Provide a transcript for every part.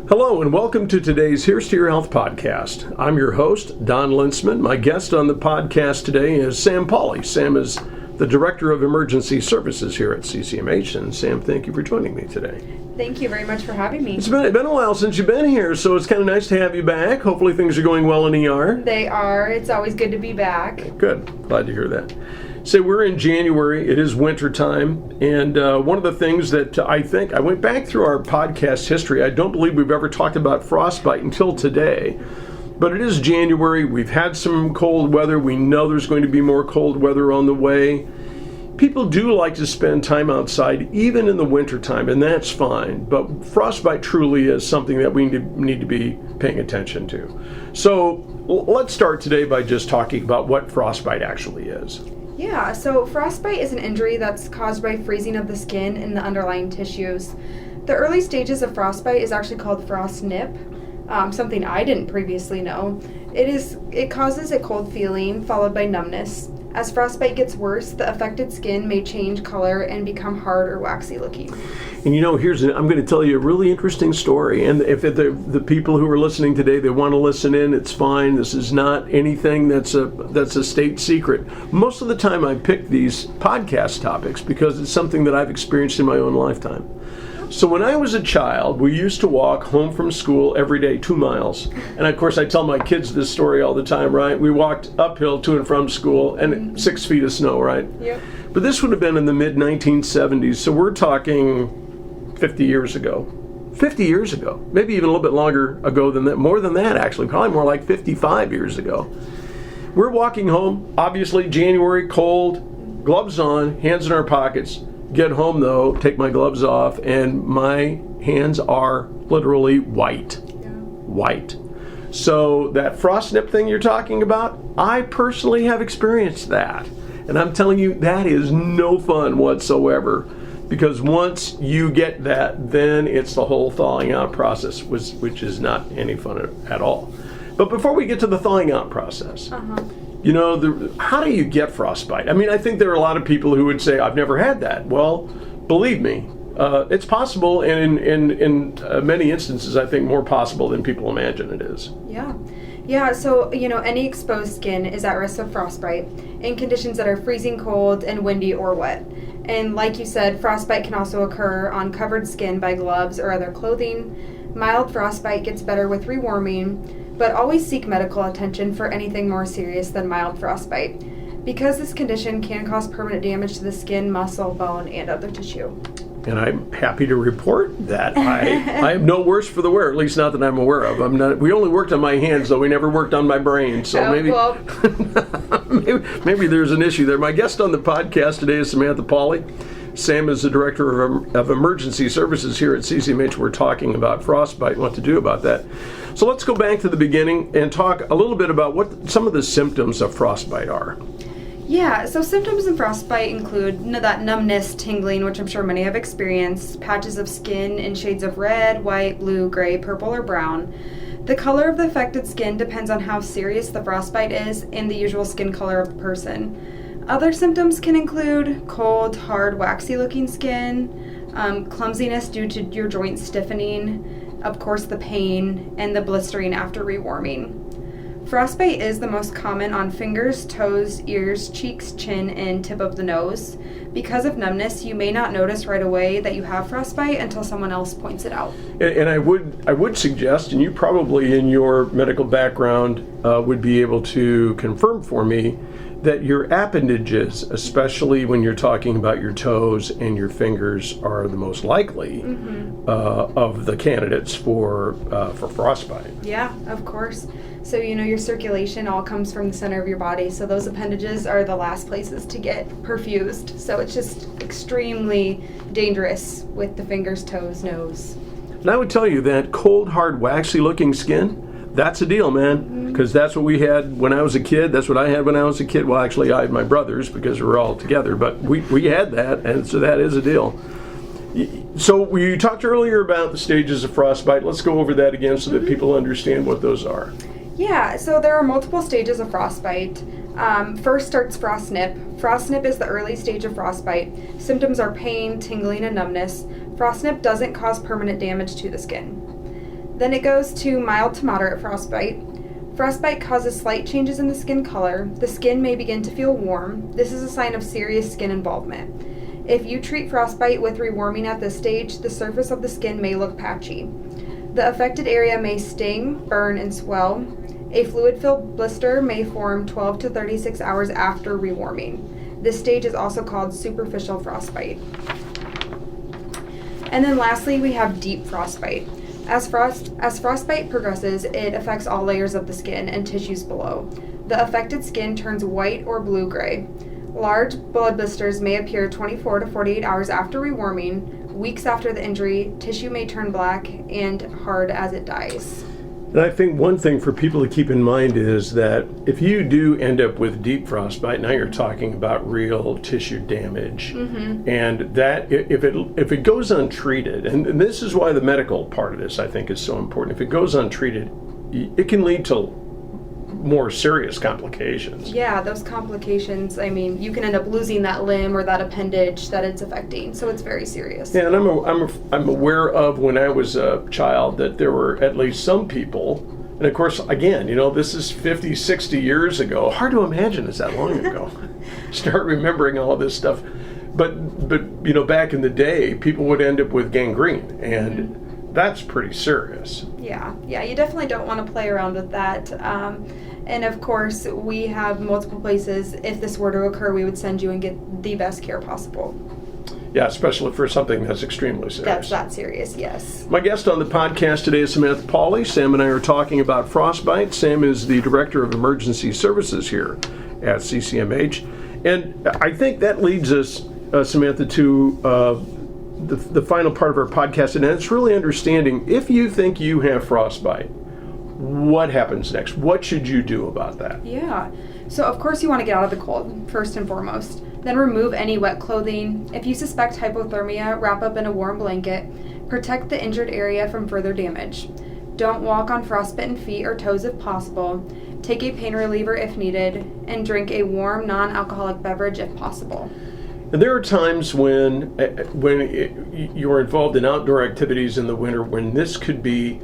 Hello and welcome to today's Here's to Your Health podcast. I'm your host, Don Lintzman. My guest on the podcast today is Sam Pauley. Sam is the Director of Emergency Services here at CCMH. And Sam, thank you for joining me today. Thank you very much for having me. It's been a while since you've been here, so it's kind of nice to have you back. Hopefully things are going well in ER. They are. It's always good to be back. Good. Glad to hear that. So we're in January. It is winter time, and one of the things that I went back through our podcast history. I don't believe we've ever talked about frostbite until today, but it is January. We've had some cold weather. We know there's going to be more cold weather on the way. People do like to spend time outside, even in the winter time, and that's fine. But frostbite truly is something that we need to be paying attention to. So let's start today by just talking about what frostbite actually is. Yeah, so frostbite is an injury that's caused by freezing of the skin and the underlying tissues. The early stages of frostbite is actually called frost nip, something I didn't previously know. It causes a cold feeling followed by numbness. As frostbite gets worse, the affected skin may change color and become hard or waxy looking. And I'm going to tell you a really interesting story. And if the people who are listening today, they want to listen in, it's fine. This is not anything that's a state secret. Most of the time I pick these podcast topics because it's something that I've experienced in my own lifetime. So when I was a child, we used to walk home from school every day 2 miles. And of course I tell my kids this story all the time, right? We walked uphill to and from school and 6 feet of snow, right? Yep. But this would have been in the mid-1970s, so we're talking 50 years ago. 50 years ago, maybe even a little bit longer ago than that, more than that actually, probably more like 55 years ago. We're walking home, obviously January, cold, gloves on, hands in our pockets. Get home though, take my gloves off, and my hands are literally white. Yeah. White. So that frost nip thing you're talking about, I personally have experienced that. And I'm telling you, that is no fun whatsoever. Because once you get that, then it's the whole thawing out process, which is not any fun at all. But before we get to the thawing out process, how do you get frostbite? I mean, I think there are a lot of people who would say, I've never had that. Well, believe me, it's possible, and in many instances, I think more possible than people imagine it is. Yeah, so, any exposed skin is at risk of frostbite in conditions that are freezing cold and windy or wet. And like you said, frostbite can also occur on covered skin by gloves or other clothing. Mild frostbite gets better with rewarming, but always seek medical attention for anything more serious than mild frostbite, because this condition can cause permanent damage to the skin, muscle, bone, and other tissue. And I'm happy to report that I am no worse for the wear, at least not that I'm aware of. We only worked on my hands, though. We never worked on my brain. So maybe there's an issue there. My guest on the podcast today is Samantha Pauley. Sam is the Director of Emergency Services here at CCMH. We're talking about frostbite and what to do about that. So let's go back to the beginning and talk a little bit about what some of the symptoms of frostbite are. Yeah, so symptoms of frostbite include that numbness, tingling, which I'm sure many have experienced, patches of skin in shades of red, white, blue, gray, purple, or brown. The color of the affected skin depends on how serious the frostbite is and the usual skin color of the person. Other symptoms can include cold, hard, waxy-looking skin, clumsiness due to your joints stiffening, of course the pain, and the blistering after rewarming. Frostbite is the most common on fingers, toes, ears, cheeks, chin, and tip of the nose. Because of numbness, you may not notice right away that you have frostbite until someone else points it out. And I would suggest, and you probably in your medical background would be able to confirm for me, that your appendages, especially when you're talking about your toes and your fingers, are the most likely of the candidates for frostbite. Yeah, of course. So, your circulation all comes from the center of your body, so those appendages are the last places to get perfused. So it's just extremely dangerous with the fingers, toes, nose. And I would tell you that cold, hard, waxy-looking skin, that's a deal, man, because that's what we had when I was a kid. That's what I had when I was a kid. Well, actually, I had my brothers because we were all together, but we had that, and so that is a deal. So we talked earlier about the stages of frostbite. Let's go over that again so that people understand what those are. Yeah, so there are multiple stages of frostbite. First starts frost nip. Frost nip is the early stage of frostbite. Symptoms are pain, tingling, and numbness. Frost nip doesn't cause permanent damage to the skin. Then it goes to mild to moderate frostbite. Frostbite causes slight changes in the skin color. The skin may begin to feel warm. This is a sign of serious skin involvement. If you treat frostbite with rewarming at this stage, the surface of the skin may look patchy. The affected area may sting, burn, and swell. A fluid-filled blister may form 12 to 36 hours after rewarming. This stage is also called superficial frostbite. And then lastly, we have deep frostbite. As frostbite progresses, it affects all layers of the skin and tissues below. The affected skin turns white or blue-gray. Large blood blisters may appear 24 to 48 hours after rewarming. Weeks after the injury, tissue may turn black and hard as it dies. And I think one thing for people to keep in mind is that if you do end up with deep frostbite, now you're talking about real tissue damage. And that if it goes untreated, and this is why the medical part of this I think is so important, if it goes untreated, it can lead to more serious complications. Yeah, those complications, I mean, you can end up losing that limb or that appendage that it's affecting, so it's very serious. Yeah, and I'm aware of when I was a child that there were at least some people, and of course, again, this is 50, 60 years ago. Hard to imagine it's that long ago. Start remembering all this stuff. But back in the day, people would end up with gangrene, and that's pretty serious. Yeah, you definitely don't want to play around with that. And of course, we have multiple places. If this were to occur, we would send you and get the best care possible. Yeah, especially for something that's extremely serious. That's that serious, yes. My guest on the podcast today is Samantha Pauley. Sam and I are talking about frostbite. Sam is the Director of Emergency Services here at CCMH. And I think that leads us, Samantha, to the final part of our podcast, and it's really understanding if you think you have frostbite, what happens next? What should you do about that? Yeah. So of course you want to get out of the cold, first and foremost. Then remove any wet clothing. If you suspect hypothermia, wrap up in a warm blanket. Protect the injured area from further damage. Don't walk on frostbitten feet or toes if possible. Take a pain reliever if needed, and drink a warm, non-alcoholic beverage if possible. And there are times when you're involved in outdoor activities in the winter when this could be,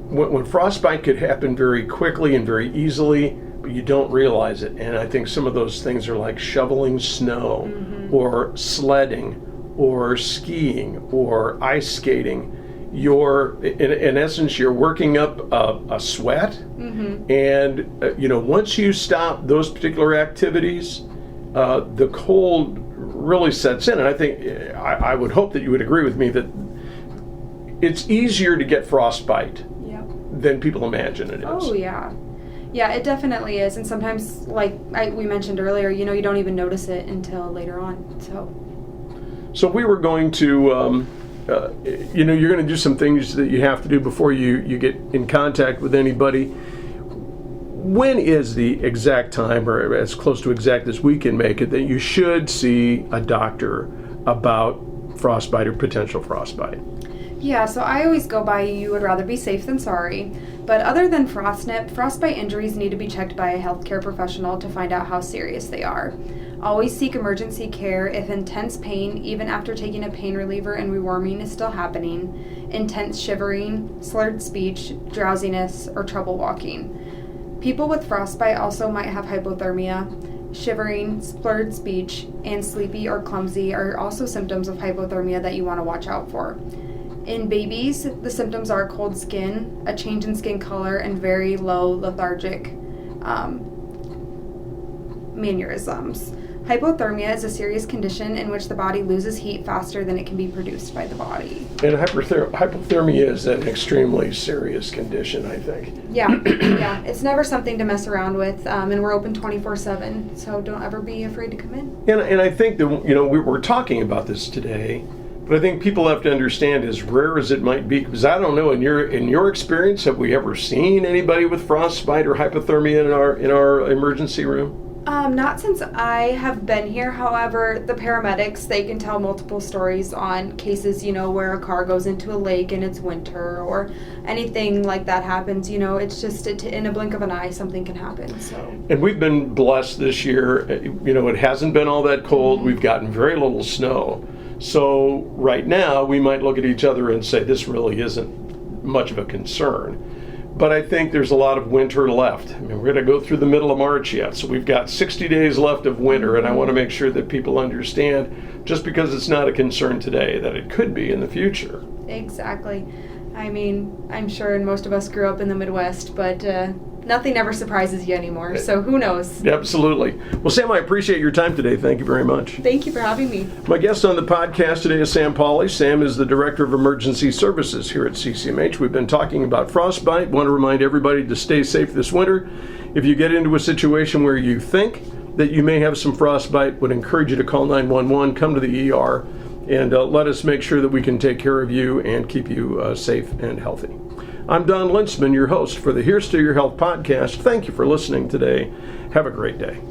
when frostbite could happen very quickly and very easily, but you don't realize it. And I think some of those things are like shoveling snow, or sledding, or skiing, or ice skating. In essence, you're working up a sweat, and once you stop those particular activities, the cold really sets in. And I think I would hope that you would agree with me that it's easier to get frostbite than people imagine it is. Oh, yeah. Yeah, it definitely is. And sometimes, like we mentioned earlier, you don't even notice it until later on. So we were going to, you're going to do some things that you have to do before you get in contact with anybody. When is the exact time, or as close to exact as we can make it, that you should see a doctor about frostbite or potential frostbite? Yeah, so I always go by you would rather be safe than sorry. But other than frostbite injuries need to be checked by a healthcare professional to find out how serious they are. Always seek emergency care if intense pain, even after taking a pain reliever and rewarming, is still happening, intense shivering, slurred speech, drowsiness, or trouble walking. People with frostbite also might have hypothermia. Shivering, slurred speech, and sleepy or clumsy are also symptoms of hypothermia that you want to watch out for. In babies, the symptoms are cold skin, a change in skin color, and very low lethargic mannerisms. Hypothermia is a serious condition in which the body loses heat faster than it can be produced by the body. And hypothermia is an extremely serious condition, I think. Yeah, it's never something to mess around with, and we're open 24/7, so don't ever be afraid to come in. And I think that we're talking about this today, but I think people have to understand, as rare as it might be, because I don't know, in your experience, have we ever seen anybody with frostbite or hypothermia in our emergency room? Not since I have been here. However, the paramedics, they can tell multiple stories on cases, where a car goes into a lake and it's winter or anything like that happens. It's just in a blink of an eye, something can happen. So. And we've been blessed this year. It hasn't been all that cold. We've gotten very little snow. So right now, we might look at each other and say, this really isn't much of a concern. But I think there's a lot of winter left. I mean, we're going to go through the middle of March yet, so we've got 60 days left of winter, and I want to make sure that people understand, just because it's not a concern today, that it could be in the future. Exactly. I mean, I'm sure most of us grew up in the Midwest, but nothing ever surprises you anymore, so who knows? Absolutely. Well, Sam, I appreciate your time today. Thank you very much. Thank you for having me. My guest on the podcast today is Sam Pauley. Sam is the Director of Emergency Services here at CCMH. We've been talking about frostbite. Want to remind everybody to stay safe this winter. If you get into a situation where you think that you may have some frostbite, would encourage you to call 911, come to the ER, and let us make sure that we can take care of you and keep you safe and healthy. I'm Don Lintzman, your host for the Here's to Your Health podcast. Thank you for listening today. Have a great day.